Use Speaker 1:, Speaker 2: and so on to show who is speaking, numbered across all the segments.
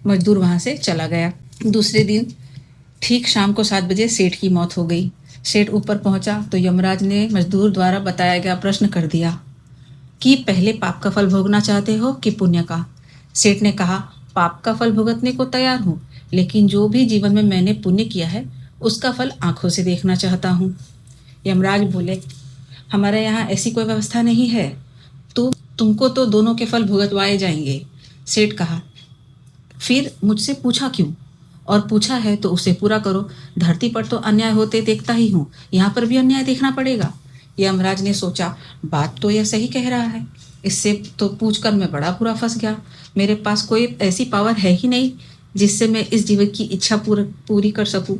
Speaker 1: मजदूर वहाँ से चला गया। दूसरे दिन ठीक शाम को 7 बजे सेठ की मौत हो गई। सेठ ऊपर पहुंचा तो यमराज ने मजदूर द्वारा बताया गया प्रश्न कर दिया कि पहले पाप का फल भोगना चाहते हो कि पुण्य का। सेठ ने कहा, पाप का फल भुगतने को तैयार हूँ, लेकिन जो भी जीवन में मैंने पुण्य किया है उसका फल आंखों से देखना चाहता हूँ। यमराज बोले, हमारे यहाँ ऐसी कोई व्यवस्था नहीं है, तो तुमको तो दोनों के फल भुगतवाए जाएंगे। सेठ कहा, फिर मुझसे पूछा क्यों? और पूछा है तो उसे पूरा करो। धरती पर तो अन्याय होते देखता ही हूँ, यहाँ पर भी अन्याय देखना पड़ेगा। यमराज ने सोचा, बात तो यह सही कह रहा है, इससे तो पूछकर मैं बड़ा बुरा फंस गया। मेरे पास कोई ऐसी पावर है ही नहीं जिससे मैं इस जीवन की इच्छा पूरी कर सकूं।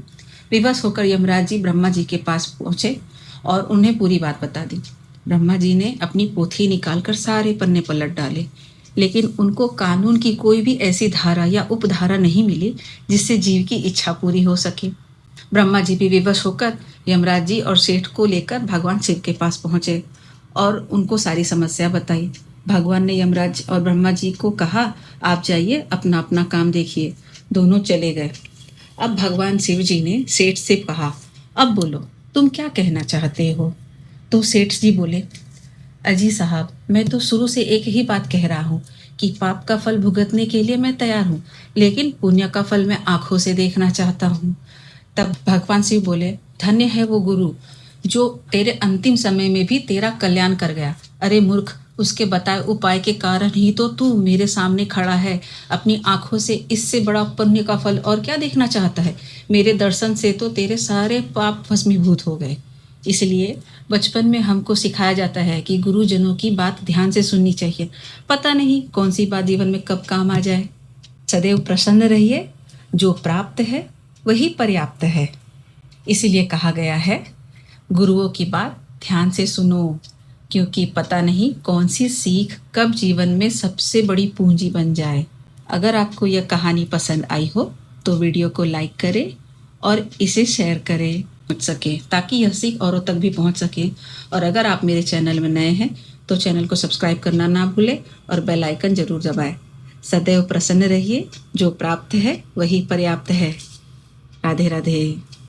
Speaker 1: विवश होकर यमराज जी ब्रह्मा जी के पास पहुंचे और उन्हें पूरी बात बता दी। ब्रह्मा जी ने अपनी पोथी निकालकर सारे पन्ने पलट डाले, लेकिन उनको कानून की कोई भी ऐसी धारा या उपधारा नहीं मिली जिससे जीव की इच्छा पूरी हो सके। ब्रह्मा जी भी विवश होकर यमराज जी और सेठ को लेकर भगवान शिव के पास पहुंचे और उनको सारी समस्या बताई। भगवान ने यमराज और ब्रह्मा जी को कहा, आप जाइए, अपना अपना काम देखिए। दोनों चले गए। अब भगवान शिव जी ने सेठ से कहा, अब बोलो, तुम क्या कहना चाहते हो? तो सेठ जी बोले, अजी साहब, मैं तो शुरू से एक ही बात कह रहा हूँ कि पाप का फल भुगतने के लिए मैं तैयार हूँ, लेकिन पुण्य का फल मैं आंखों से देखना चाहता हूँ। तब भगवान शिव बोले, धन्य है वो गुरु जो तेरे अंतिम समय में भी तेरा कल्याण कर गया। अरे मूर्ख, उसके बताए उपाय के कारण ही तो तू मेरे सामने खड़ा है। अपनी आंखों से इससे बड़ा पुण्य का फल और क्या देखना चाहता है? मेरे दर्शन से तो तेरे सारे पाप भस्मीभूत हो गए। इसलिए बचपन में हमको सिखाया जाता है कि गुरुजनों की बात ध्यान से सुननी चाहिए। पता नहीं कौन सी बात जीवन में कब काम आ जाए। सदैव प्रसन्न रहिए, जो प्राप्त है वही पर्याप्त है। इसीलिए कहा गया है, गुरुओं की बात ध्यान से सुनो, क्योंकि पता नहीं कौन सी सीख कब जीवन में सबसे बड़ी पूंजी बन जाए। अगर आपको यह कहानी पसंद आई हो तो वीडियो को लाइक करें और इसे शेयर करें पहुंच सके, ताकि यह सीख औरों तक भी पहुंच सके। और अगर आप मेरे चैनल में नए हैं तो चैनल को सब्सक्राइब करना ना भूलें और बेल आइकन जरूर दबाएं। सदैव प्रसन्न रहिए, जो प्राप्त है वही पर्याप्त है। राधे राधे।